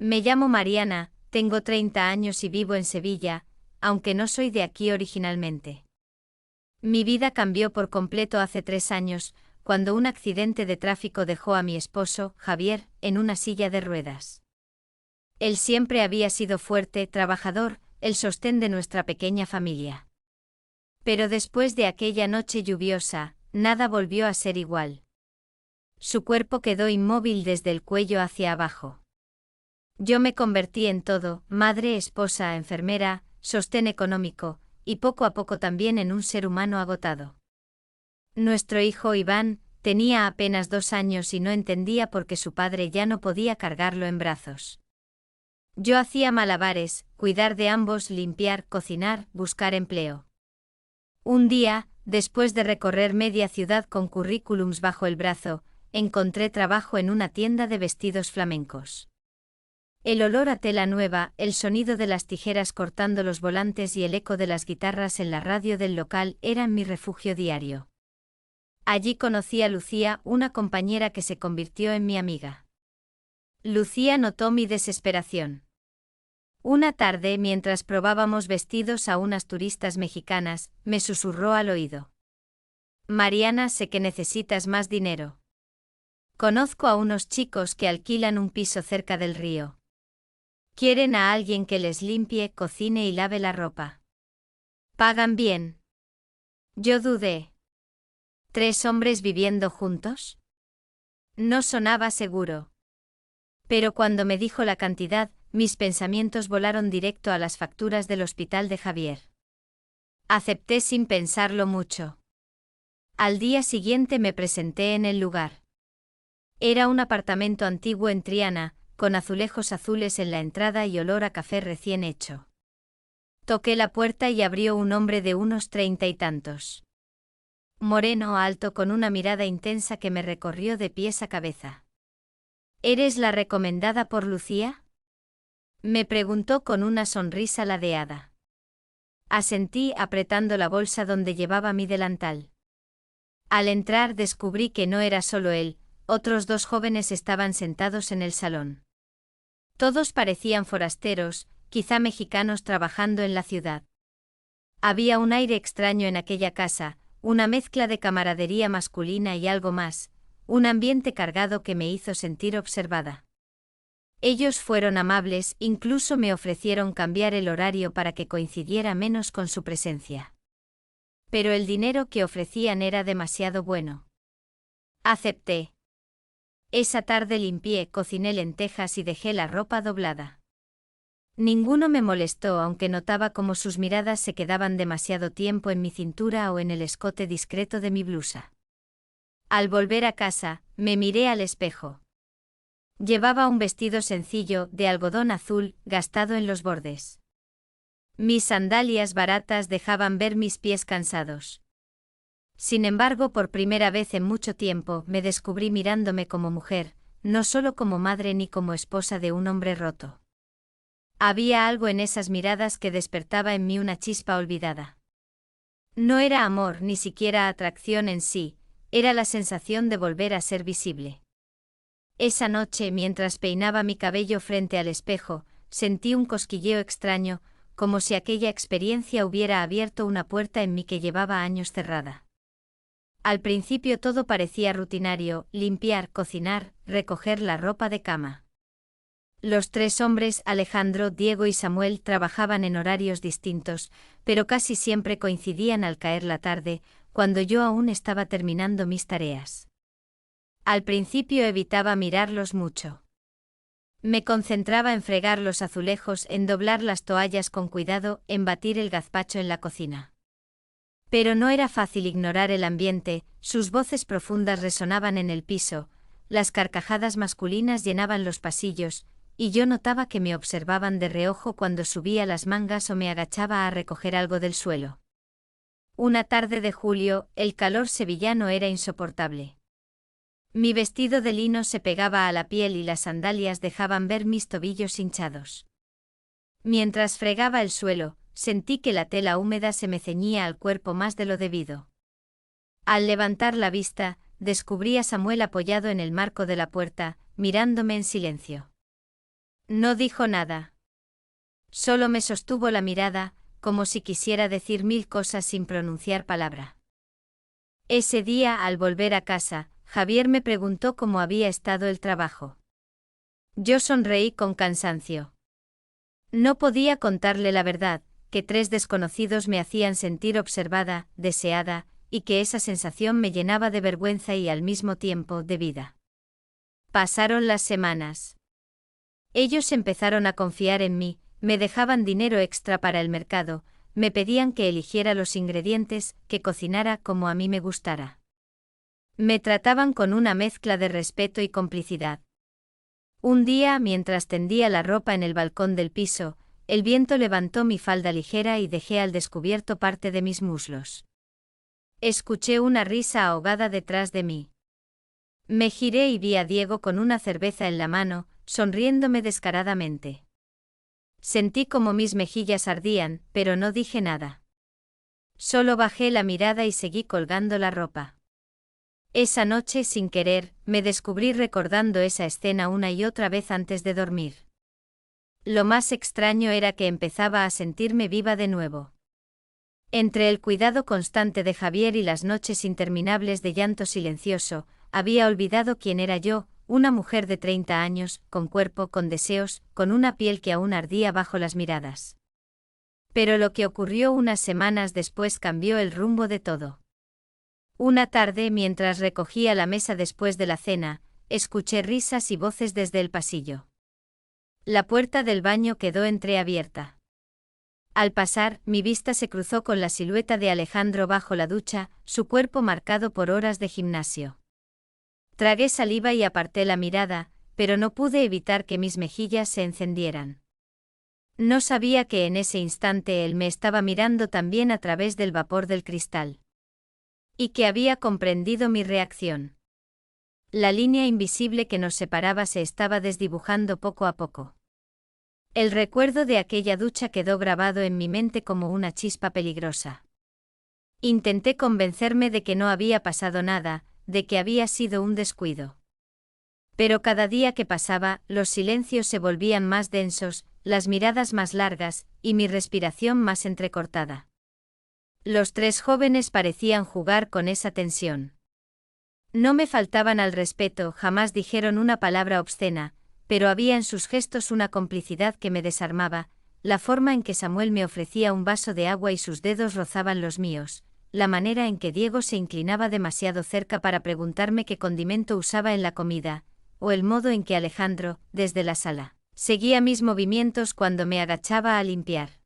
Me llamo Mariana, tengo 30 años y vivo en Sevilla, aunque no soy de aquí originalmente. Mi vida cambió por completo hace 3 años, cuando un accidente de tráfico dejó a mi esposo, Javier, en una silla de ruedas. Él siempre había sido fuerte, trabajador, el sostén de nuestra pequeña familia. Pero después de aquella noche lluviosa, nada volvió a ser igual. Su cuerpo quedó inmóvil desde el cuello hacia abajo. Yo me convertí en todo, madre, esposa, enfermera, sostén económico, y poco a poco también en un ser humano agotado. Nuestro hijo Iván tenía apenas 2 años y no entendía por qué su padre ya no podía cargarlo en brazos. Yo hacía malabares, cuidar de ambos, limpiar, cocinar, buscar empleo. Un día, después de recorrer media ciudad con currículums bajo el brazo, encontré trabajo en una tienda de vestidos flamencos. El olor a tela nueva, el sonido de las tijeras cortando los volantes y el eco de las guitarras en la radio del local eran mi refugio diario. Allí conocí a Lucía, una compañera que se convirtió en mi amiga. Lucía notó mi desesperación. Una tarde, mientras probábamos vestidos a unas turistas mexicanas, me susurró al oído. Mariana, sé que necesitas más dinero. Conozco a unos chicos que alquilan un piso cerca del río. Quieren a alguien que les limpie, cocine y lave la ropa. ¿Pagan bien? Yo dudé. ¿3 hombres viviendo juntos? No sonaba seguro. Pero cuando me dijo la cantidad, mis pensamientos volaron directo a las facturas del hospital de Javier. Acepté sin pensarlo mucho. Al día siguiente me presenté en el lugar. Era un apartamento antiguo en Triana, con azulejos azules en la entrada y olor a café recién hecho. Toqué la puerta y abrió un hombre de unos 30 y tantos. Moreno, alto, con una mirada intensa que me recorrió de pies a cabeza. ¿Eres la recomendada por Lucía?, me preguntó con una sonrisa ladeada. Asentí apretando la bolsa donde llevaba mi delantal. Al entrar descubrí que no era solo él, otros 2 jóvenes estaban sentados en el salón. Todos parecían forasteros, quizá mexicanos trabajando en la ciudad. Había un aire extraño en aquella casa, una mezcla de camaradería masculina y algo más, un ambiente cargado que me hizo sentir observada. Ellos fueron amables, incluso me ofrecieron cambiar el horario para que coincidiera menos con su presencia. Pero el dinero que ofrecían era demasiado bueno. Acepté. Esa tarde limpié, cociné lentejas y dejé la ropa doblada. Ninguno me molestó, aunque notaba cómo sus miradas se quedaban demasiado tiempo en mi cintura o en el escote discreto de mi blusa. Al volver a casa, me miré al espejo. Llevaba un vestido sencillo, de algodón azul, gastado en los bordes. Mis sandalias baratas dejaban ver mis pies cansados. Sin embargo, por primera vez en mucho tiempo, me descubrí mirándome como mujer, no solo como madre ni como esposa de un hombre roto. Había algo en esas miradas que despertaba en mí una chispa olvidada. No era amor, ni siquiera atracción en sí, era la sensación de volver a ser visible. Esa noche, mientras peinaba mi cabello frente al espejo, sentí un cosquilleo extraño, como si aquella experiencia hubiera abierto una puerta en mí que llevaba años cerrada. Al principio todo parecía rutinario: limpiar, cocinar, recoger la ropa de cama. Los 3 hombres, Alejandro, Diego y Samuel, trabajaban en horarios distintos, pero casi siempre coincidían al caer la tarde, cuando yo aún estaba terminando mis tareas. Al principio evitaba mirarlos mucho. Me concentraba en fregar los azulejos, en doblar las toallas con cuidado, en batir el gazpacho en la cocina. Pero no era fácil ignorar el ambiente, sus voces profundas resonaban en el piso, las carcajadas masculinas llenaban los pasillos, y yo notaba que me observaban de reojo cuando subía las mangas o me agachaba a recoger algo del suelo. Una tarde de julio, el calor sevillano era insoportable. Mi vestido de lino se pegaba a la piel y las sandalias dejaban ver mis tobillos hinchados. Mientras fregaba el suelo, sentí que la tela húmeda se me ceñía al cuerpo más de lo debido. Al levantar la vista, descubrí a Samuel apoyado en el marco de la puerta, mirándome en silencio. No dijo nada. Solo me sostuvo la mirada, como si quisiera decir 1000 cosas sin pronunciar palabra. Ese día, al volver a casa, Javier me preguntó cómo había estado el trabajo. Yo sonreí con cansancio. No podía contarle la verdad, que 3 desconocidos me hacían sentir observada, deseada, y que esa sensación me llenaba de vergüenza y al mismo tiempo de vida. Pasaron las semanas. Ellos empezaron a confiar en mí, me dejaban dinero extra para el mercado, me pedían que eligiera los ingredientes, que cocinara como a mí me gustara. Me trataban con una mezcla de respeto y complicidad. Un día, mientras tendía la ropa en el balcón del piso, el viento levantó mi falda ligera y dejé al descubierto parte de mis muslos. Escuché una risa ahogada detrás de mí. Me giré y vi a Diego con una cerveza en la mano, sonriéndome descaradamente. Sentí como mis mejillas ardían, pero no dije nada. Solo bajé la mirada y seguí colgando la ropa. Esa noche, sin querer, me descubrí recordando esa escena una y otra vez antes de dormir. Lo más extraño era que empezaba a sentirme viva de nuevo. Entre el cuidado constante de Javier y las noches interminables de llanto silencioso, había olvidado quién era yo, una mujer de 30 años, con cuerpo, con deseos, con una piel que aún ardía bajo las miradas. Pero lo que ocurrió unas semanas después cambió el rumbo de todo. Una tarde, mientras recogía la mesa después de la cena, escuché risas y voces desde el pasillo. La puerta del baño quedó entreabierta. Al pasar, mi vista se cruzó con la silueta de Alejandro bajo la ducha, su cuerpo marcado por horas de gimnasio. Tragué saliva y aparté la mirada, pero no pude evitar que mis mejillas se encendieran. No sabía que en ese instante él me estaba mirando también a través del vapor del cristal. Y que había comprendido mi reacción. La línea invisible que nos separaba se estaba desdibujando poco a poco. El recuerdo de aquella ducha quedó grabado en mi mente como una chispa peligrosa. Intenté convencerme de que no había pasado nada, de que había sido un descuido. Pero cada día que pasaba, los silencios se volvían más densos, las miradas más largas, y mi respiración más entrecortada. Los 3 jóvenes parecían jugar con esa tensión. No me faltaban al respeto, jamás dijeron una palabra obscena, pero había en sus gestos una complicidad que me desarmaba, la forma en que Samuel me ofrecía un vaso de agua y sus dedos rozaban los míos, la manera en que Diego se inclinaba demasiado cerca para preguntarme qué condimento usaba en la comida, o el modo en que Alejandro, desde la sala, seguía mis movimientos cuando me agachaba a limpiar.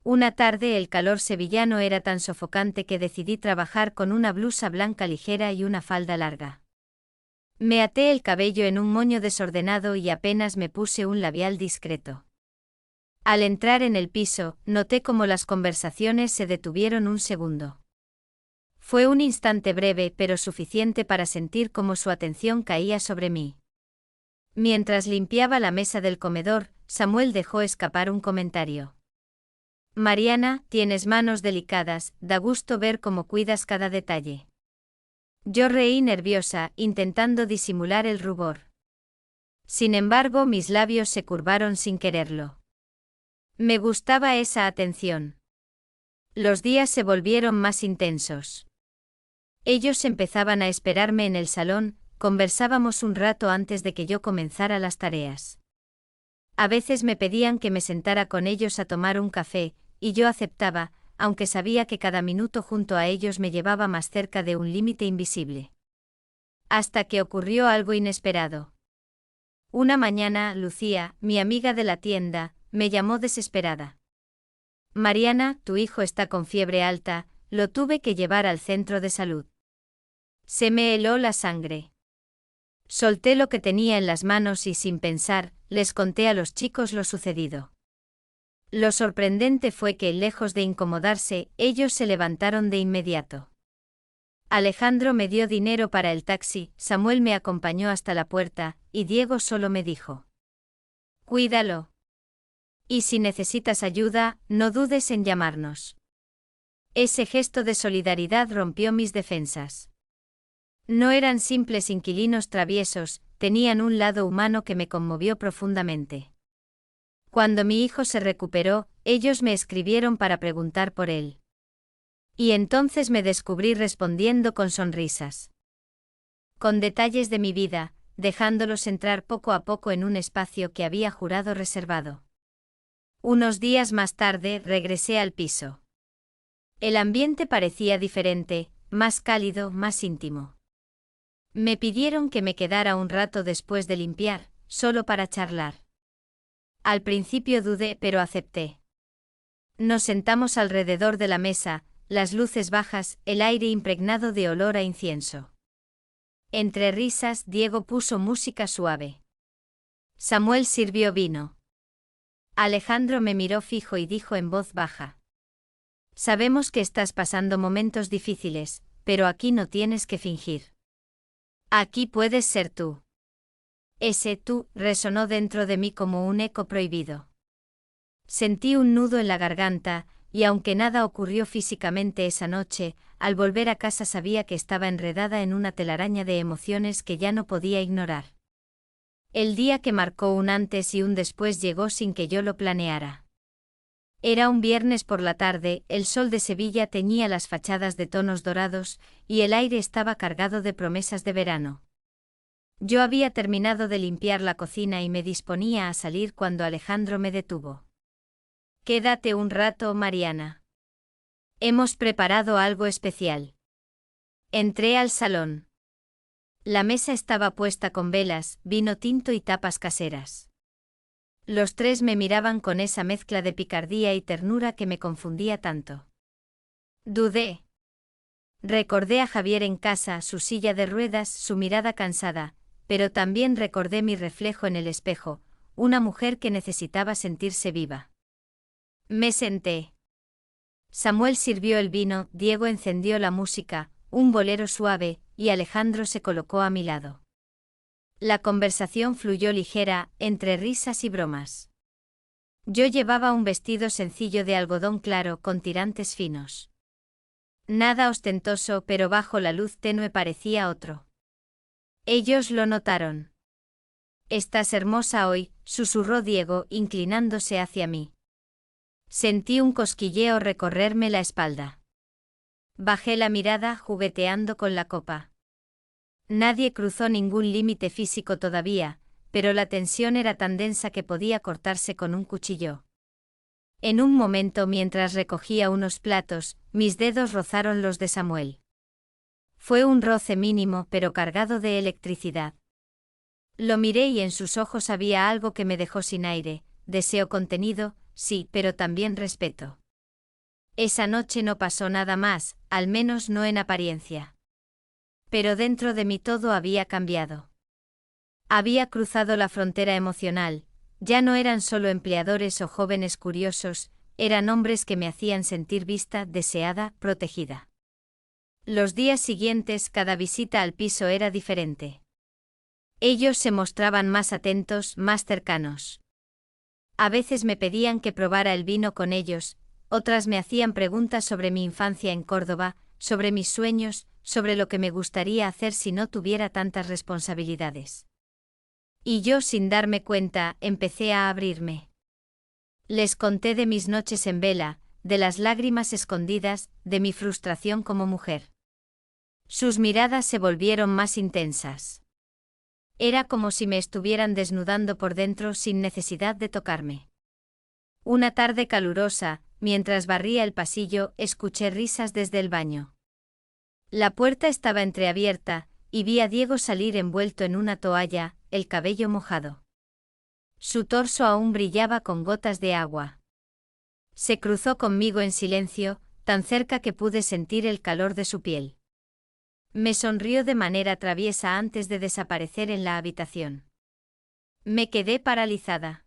Una tarde el calor sevillano era tan sofocante que decidí trabajar con una blusa blanca ligera y una falda larga. Me até el cabello en un moño desordenado y apenas me puse un labial discreto. Al entrar en el piso, noté cómo las conversaciones se detuvieron un segundo. Fue un instante breve pero suficiente para sentir cómo su atención caía sobre mí. Mientras limpiaba la mesa del comedor, Samuel dejó escapar un comentario. Mariana, tienes manos delicadas, da gusto ver cómo cuidas cada detalle. Yo reí nerviosa, intentando disimular el rubor. Sin embargo, mis labios se curvaron sin quererlo. Me gustaba esa atención. Los días se volvieron más intensos. Ellos empezaban a esperarme en el salón, conversábamos un rato antes de que yo comenzara las tareas. A veces me pedían que me sentara con ellos a tomar un café, y yo aceptaba, aunque sabía que cada minuto junto a ellos me llevaba más cerca de un límite invisible. Hasta que ocurrió algo inesperado. Una mañana, Lucía, mi amiga de la tienda, me llamó desesperada. Mariana, tu hijo está con fiebre alta, lo tuve que llevar al centro de salud. Se me heló la sangre. Solté lo que tenía en las manos y sin pensar, les conté a los chicos lo sucedido. Lo sorprendente fue que, lejos de incomodarse, ellos se levantaron de inmediato. Alejandro me dio dinero para el taxi, Samuel me acompañó hasta la puerta, y Diego solo me dijo: cuídalo. Y si necesitas ayuda, no dudes en llamarnos. Ese gesto de solidaridad rompió mis defensas. No eran simples inquilinos traviesos, tenían un lado humano que me conmovió profundamente. Cuando mi hijo se recuperó, ellos me escribieron para preguntar por él. Y entonces me descubrí respondiendo con sonrisas. Con detalles de mi vida, dejándolos entrar poco a poco en un espacio que había jurado reservado. Unos días más tarde regresé al piso. El ambiente parecía diferente, más cálido, más íntimo. Me pidieron que me quedara un rato después de limpiar, solo para charlar. Al principio dudé, pero acepté. Nos sentamos alrededor de la mesa, las luces bajas, el aire impregnado de olor a incienso. Entre risas, Diego puso música suave. Samuel sirvió vino. Alejandro me miró fijo y dijo en voz baja: Sabemos que estás pasando momentos difíciles, pero aquí no tienes que fingir. Aquí puedes ser tú. Ese tú resonó dentro de mí como un eco prohibido. Sentí un nudo en la garganta, y aunque nada ocurrió físicamente esa noche, al volver a casa sabía que estaba enredada en una telaraña de emociones que ya no podía ignorar. El día que marcó un antes y un después llegó sin que yo lo planeara. Era un viernes por la tarde, el sol de Sevilla teñía las fachadas de tonos dorados, y el aire estaba cargado de promesas de verano. Yo había terminado de limpiar la cocina y me disponía a salir cuando Alejandro me detuvo. Quédate un rato, Mariana. Hemos preparado algo especial. Entré al salón. La mesa estaba puesta con velas, vino tinto y tapas caseras. Los tres me miraban con esa mezcla de picardía y ternura que me confundía tanto. Dudé. Recordé a Javier en casa, su silla de ruedas, su mirada cansada, pero también recordé mi reflejo en el espejo, una mujer que necesitaba sentirse viva. Me senté. Samuel sirvió el vino, Diego encendió la música, un bolero suave, y Alejandro se colocó a mi lado. La conversación fluyó ligera, entre risas y bromas. Yo llevaba un vestido sencillo de algodón claro con tirantes finos. Nada ostentoso, pero bajo la luz tenue parecía otro. Ellos lo notaron. Estás hermosa hoy, susurró Diego, inclinándose hacia mí. Sentí un cosquilleo recorrerme la espalda. Bajé la mirada, jugueteando con la copa. Nadie cruzó ningún límite físico todavía, pero la tensión era tan densa que podía cortarse con un cuchillo. En un momento, mientras recogía unos platos, mis dedos rozaron los de Samuel. Fue un roce mínimo pero cargado de electricidad. Lo miré y en sus ojos había algo que me dejó sin aire, deseo contenido, sí, pero también respeto. Esa noche no pasó nada más, al menos no en apariencia. Pero dentro de mí todo había cambiado. Había cruzado la frontera emocional, ya no eran solo empleadores o jóvenes curiosos, eran hombres que me hacían sentir vista, deseada, protegida. Los días siguientes cada visita al piso era diferente. Ellos se mostraban más atentos, más cercanos. A veces me pedían que probara el vino con ellos, otras me hacían preguntas sobre mi infancia en Córdoba, sobre mis sueños, sobre lo que me gustaría hacer si no tuviera tantas responsabilidades. Y yo, sin darme cuenta, empecé a abrirme. Les conté de mis noches en vela, de las lágrimas escondidas, de mi frustración como mujer. Sus miradas se volvieron más intensas. Era como si me estuvieran desnudando por dentro sin necesidad de tocarme. Una tarde calurosa, mientras barría el pasillo, escuché risas desde el baño. La puerta estaba entreabierta, y vi a Diego salir envuelto en una toalla, el cabello mojado. Su torso aún brillaba con gotas de agua. Se cruzó conmigo en silencio, tan cerca que pude sentir el calor de su piel. Me sonrió de manera traviesa antes de desaparecer en la habitación. Me quedé paralizada.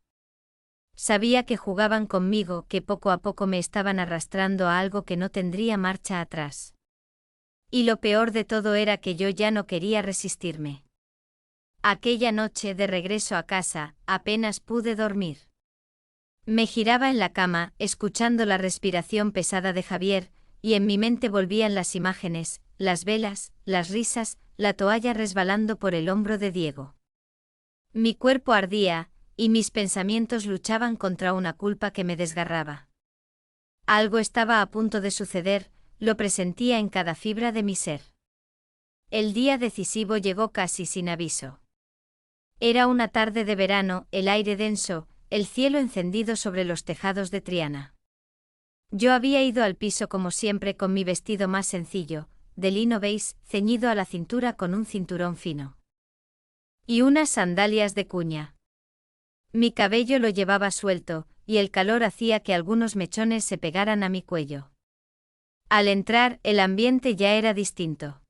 Sabía que jugaban conmigo, que poco a poco me estaban arrastrando a algo que no tendría marcha atrás. Y lo peor de todo era que yo ya no quería resistirme. Aquella noche de regreso a casa, apenas pude dormir. Me giraba en la cama, escuchando la respiración pesada de Javier, y en mi mente volvían las imágenes, las velas, las risas, la toalla resbalando por el hombro de Diego. Mi cuerpo ardía, y mis pensamientos luchaban contra una culpa que me desgarraba. Algo estaba a punto de suceder, lo presentía en cada fibra de mi ser. El día decisivo llegó casi sin aviso. Era una tarde de verano, el aire denso, el cielo encendido sobre los tejados de Triana. Yo había ido al piso como siempre con mi vestido más sencillo, de lino beige, ceñido a la cintura con un cinturón fino. Y unas sandalias de cuña. Mi cabello lo llevaba suelto, y el calor hacía que algunos mechones se pegaran a mi cuello. Al entrar, el ambiente ya era distinto.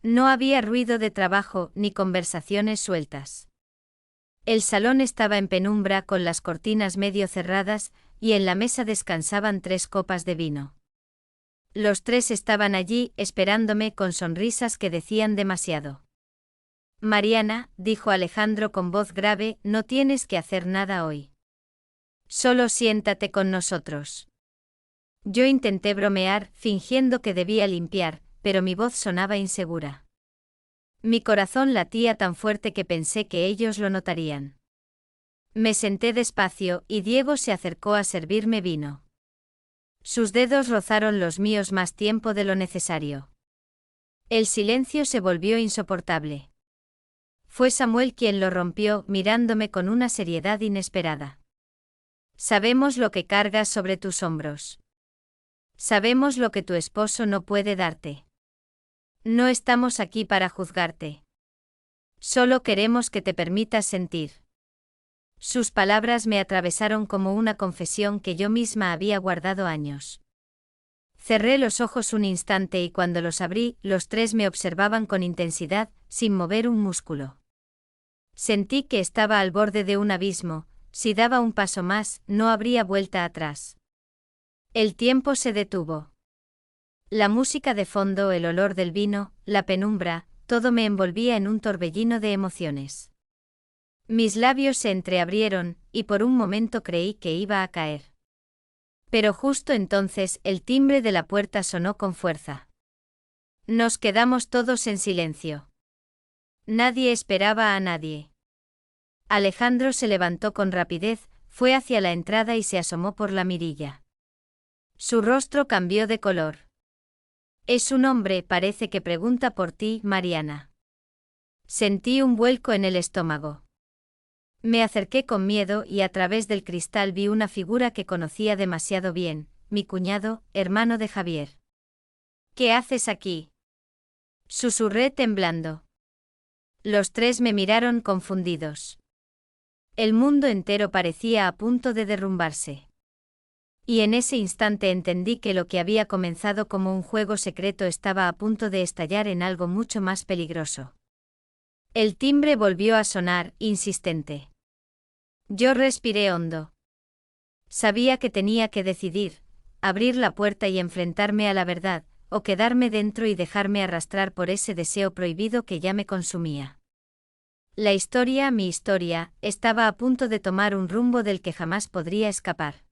No había ruido de trabajo ni conversaciones sueltas. El salón estaba en penumbra con las cortinas medio cerradas, y en la mesa descansaban 3 copas de vino. Los 3 estaban allí, esperándome con sonrisas que decían demasiado. Mariana, dijo Alejandro con voz grave, no tienes que hacer nada hoy. Solo siéntate con nosotros. Yo intenté bromear, fingiendo que debía limpiar, pero mi voz sonaba insegura. Mi corazón latía tan fuerte que pensé que ellos lo notarían. Me senté despacio, y Diego se acercó a servirme vino. Sus dedos rozaron los míos más tiempo de lo necesario. El silencio se volvió insoportable. Fue Samuel quien lo rompió, mirándome con una seriedad inesperada. Sabemos lo que cargas sobre tus hombros. Sabemos lo que tu esposo no puede darte. No estamos aquí para juzgarte. Solo queremos que te permitas sentir. Sus palabras me atravesaron como una confesión que yo misma había guardado años. Cerré los ojos un instante y cuando los abrí, los 3 me observaban con intensidad, sin mover un músculo. Sentí que estaba al borde de un abismo, si daba un paso más, no habría vuelta atrás. El tiempo se detuvo. La música de fondo, el olor del vino, la penumbra, todo me envolvía en un torbellino de emociones. Mis labios se entreabrieron, y por un momento creí que iba a caer. Pero justo entonces el timbre de la puerta sonó con fuerza. Nos quedamos todos en silencio. Nadie esperaba a nadie. Alejandro se levantó con rapidez, fue hacia la entrada y se asomó por la mirilla. Su rostro cambió de color. Es un hombre, parece que pregunta por ti, Mariana. Sentí un vuelco en el estómago. Me acerqué con miedo y a través del cristal vi una figura que conocía demasiado bien, mi cuñado, hermano de Javier. ¿Qué haces aquí?, susurré temblando. Los 3 me miraron confundidos. El mundo entero parecía a punto de derrumbarse. Y en ese instante entendí que lo que había comenzado como un juego secreto estaba a punto de estallar en algo mucho más peligroso. El timbre volvió a sonar, insistente. Yo respiré hondo. Sabía que tenía que decidir, abrir la puerta y enfrentarme a la verdad, o quedarme dentro y dejarme arrastrar por ese deseo prohibido que ya me consumía. La historia, mi historia, estaba a punto de tomar un rumbo del que jamás podría escapar.